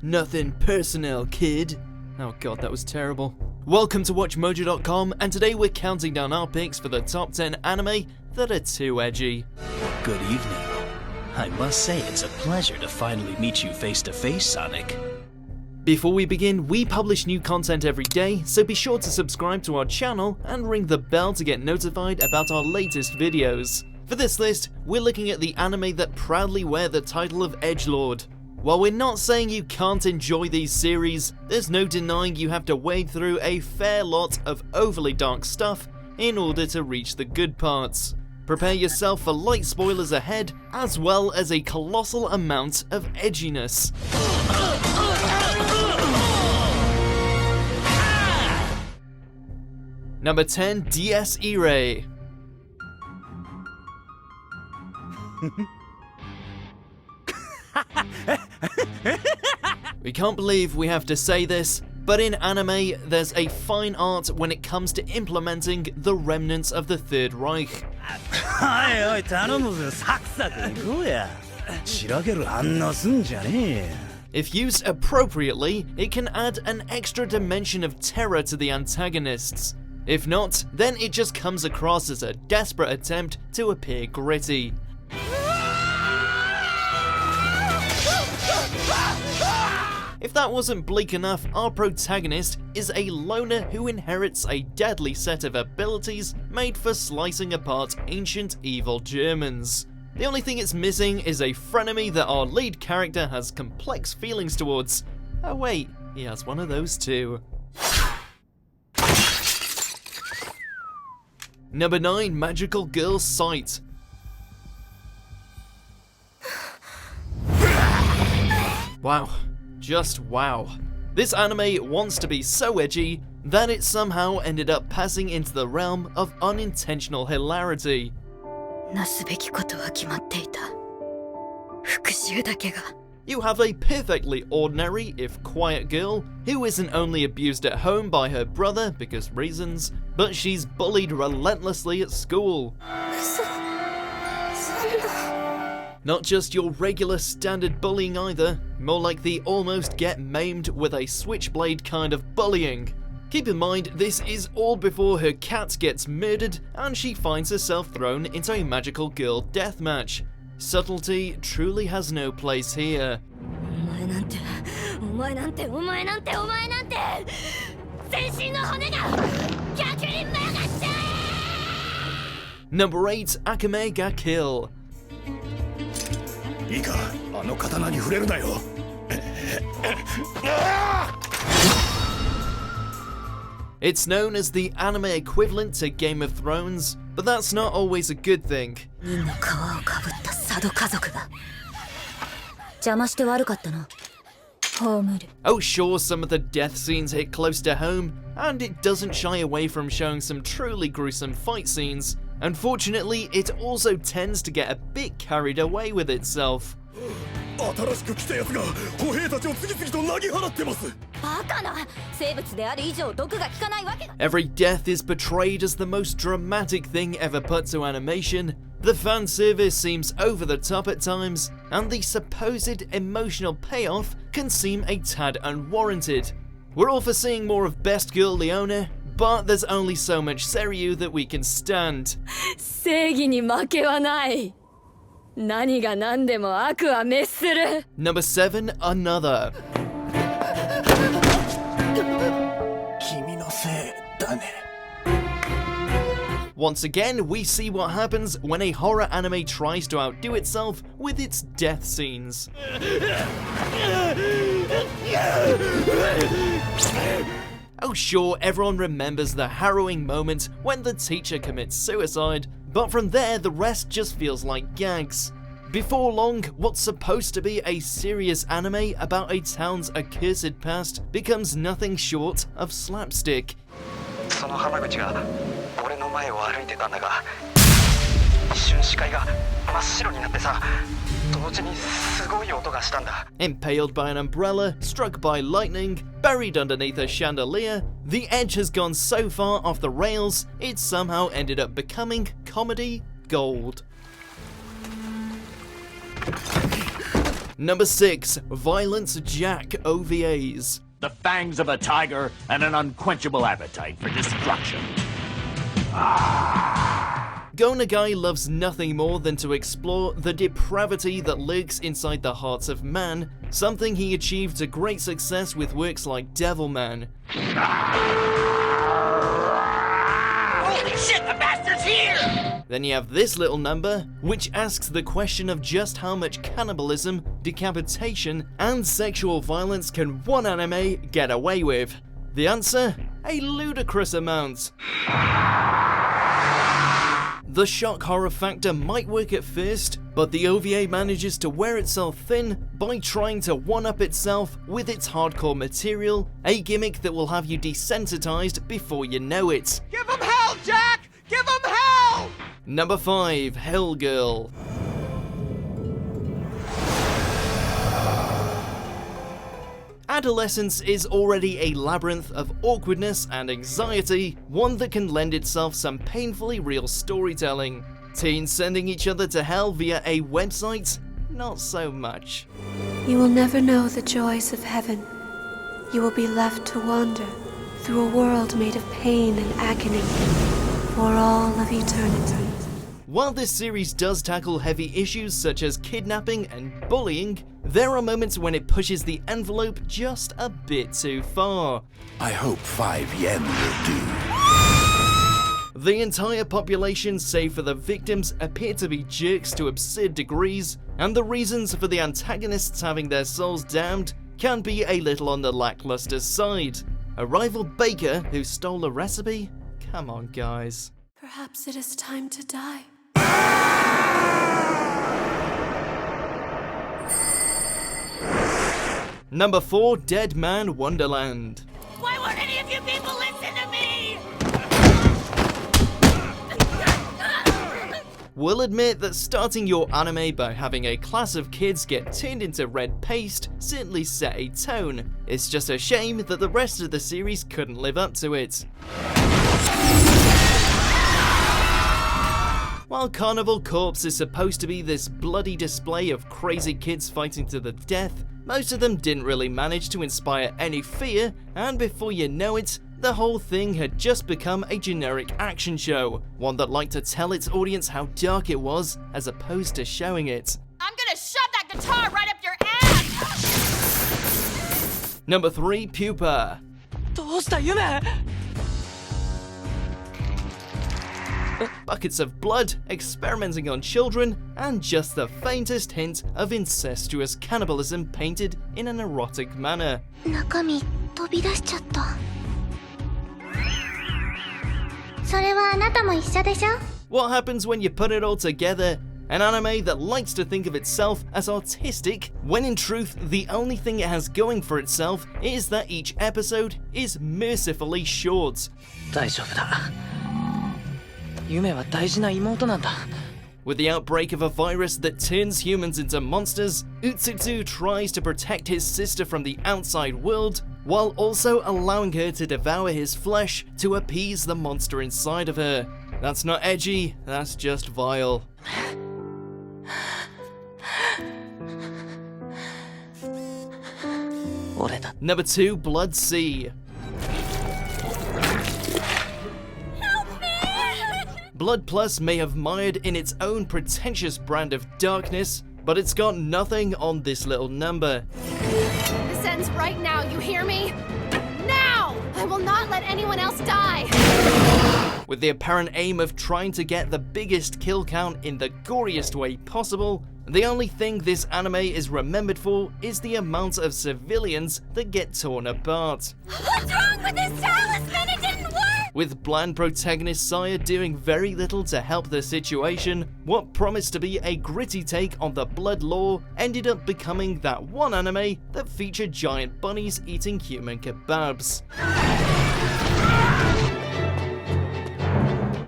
Nothing personal, kid. Oh god, that was terrible. Welcome to WatchMojo.com, and today we're counting down our picks for the top 10 anime that are too edgy. Good evening. I must say it's a pleasure to finally meet you face to face, Sonic. Before we begin, we publish new content every day, so be sure to subscribe to our channel and ring the bell to get notified about our latest videos. For this list, we're looking at the anime that proudly wear the title of Edgelord. While we're not saying you can't enjoy these series, there's no denying you have to wade through a fair lot of overly dark stuff in order to reach the good parts. Prepare yourself for light spoilers ahead, as well as a colossal amount of edginess. Number 10, DS Irae. We can't believe we have to say this, but in anime, there's a fine art when it comes to implementing the remnants of the Third Reich. If used appropriately, it can add an extra dimension of terror to the antagonists. If not, then it just comes across as a desperate attempt to appear gritty. If that wasn't bleak enough, our protagonist is a loner who inherits a deadly set of abilities made for slicing apart ancient evil Germans. The only thing it's missing is a frenemy that our lead character has complex feelings towards. Oh wait, he has one of those too. Number 9, Magical Girl Sight. Wow. Just wow. This anime wants to be so edgy that it somehow ended up passing into the realm of unintentional hilarity. You have a perfectly ordinary, if quiet girl who isn't only abused at home by her brother because reasons, but she's bullied relentlessly at school. Not just your regular standard bullying either, more like the almost get maimed with a switchblade kind of bullying. Keep in mind, this is all before her cat gets murdered and she finds herself thrown into a magical girl deathmatch. Subtlety truly has no place here. Number 8, Akame ga Kill. It's known as the anime equivalent to Game of Thrones, but that's not always a good thing. Oh sure, some of the death scenes hit close to home, and it doesn't shy away from showing some truly gruesome fight scenes. Unfortunately, it also tends to get a bit carried away with itself. Every death is portrayed as the most dramatic thing ever put to animation. The fan service seems over the top at times, and the supposed emotional payoff can seem a tad unwarranted. We're all for seeing more of Best Girl Leona, but there's only so much Seiryu that we can stand. Number 7, Another. Once again, we see what happens when a horror anime tries to outdo itself with its death scenes. Oh sure, everyone remembers the harrowing moment when the teacher commits suicide, but from there the rest just feels like gags. Before long, what's supposed to be a serious anime about a town's accursed past becomes nothing short of slapstick. Impaled by an umbrella, struck by lightning, buried underneath a chandelier, the edge has gone so far off the rails, it somehow ended up becoming comedy gold. Number 6. Violence Jack OVAs. The fangs of a tiger and an unquenchable appetite for destruction. Go Nagai loves nothing more than to explore the depravity that lurks inside the hearts of man, something he achieved to great success with works like Devilman. Holy shit, the bastard's here! Then you have this little number, which asks the question of just how much cannibalism, decapitation, and sexual violence can one anime get away with? The answer? A ludicrous amount. The shock horror factor might work at first, but the OVA manages to wear itself thin by trying to one-up itself with its hardcore material, a gimmick that will have you desensitized before you know it. Give him hell, Jack! Give him hell! Number 5. Hell Girl. Adolescence is already a labyrinth of awkwardness and anxiety, one that can lend itself some painfully real storytelling. Teens sending each other to hell via a website? Not so much. You will never know the joys of heaven. You will be left to wander through a world made of pain and agony for all of eternity. While this series does tackle heavy issues such as kidnapping and bullying, there are moments when it pushes the envelope just a bit too far. I hope 5 yen will do. The entire population, save for the victims, appear to be jerks to absurd degrees, and the reasons for the antagonists having their souls damned can be a little on the lackluster side. A rival baker who stole a recipe? Come on, guys. Perhaps it is time to die. Number 4. Deadman Wonderland. Why won't any of you people listen to me? We'll admit that starting your anime by having a class of kids get turned into red paste certainly set a tone. It's just a shame that the rest of the series couldn't live up to it. While Carnival Corpse is supposed to be this bloody display of crazy kids fighting to the death, most of them didn't really manage to inspire any fear, and before you know it, the whole thing had just become a generic action show, one that liked to tell its audience how dark it was, as opposed to showing it. I'm gonna shove that guitar right up your ass! Number 3. Pupa. Buckets of blood, experimenting on children, and just the faintest hint of incestuous cannibalism painted in an erotic manner. 中身飛び出しちゃった。それはあなたも一緒でしょ? What happens when you put it all together? An anime that likes to think of itself as artistic, when in truth the only thing it has going for itself is that each episode is mercifully short. 大丈夫だ。夢は大事な妹なんだ。 With the outbreak of a virus that turns humans into monsters, Utsutsu tries to protect his sister from the outside world, while also allowing her to devour his flesh to appease the monster inside of her. That's not edgy, that's just vile. Number 2. Blood Sea. Blood Plus may have mired in its own pretentious brand of darkness, but it's got nothing on this little number. This ends right now, you hear me? Now! I will not let anyone else die! With the apparent aim of trying to get the biggest kill count in the goriest way possible, the only thing this anime is remembered for is the amount of civilians that get torn apart. What's wrong with this talisman? It didn't work! With bland protagonist Saya doing very little to help the situation, what promised to be a gritty take on the blood lore ended up becoming that one anime that featured giant bunnies eating human kebabs.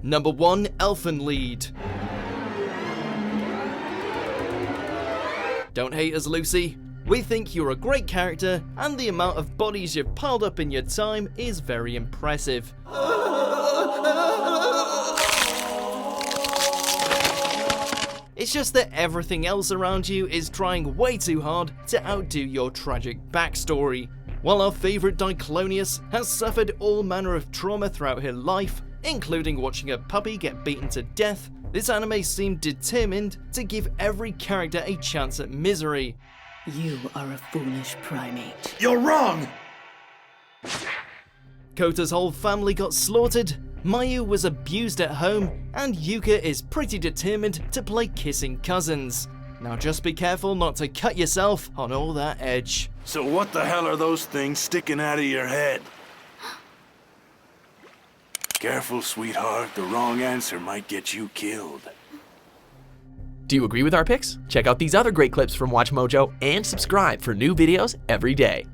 Number 1. Elfin Lead. Don't hate us, Lucy. We think you're a great character, and the amount of bodies you've piled up in your time is very impressive. It's just that everything else around you is trying way too hard to outdo your tragic backstory. While our favourite Diclonius has suffered all manner of trauma throughout her life, including watching a puppy get beaten to death, this anime seemed determined to give every character a chance at misery. You are a foolish primate. You're wrong! Kota's whole family got slaughtered, Mayu was abused at home, and Yuka is pretty determined to play kissing cousins. Now just be careful not to cut yourself on all that edge. So what the hell are those things sticking out of your head? Careful, sweetheart. The wrong answer might get you killed. Do you agree with our picks? Check out these other great clips from WatchMojo and subscribe for new videos every day.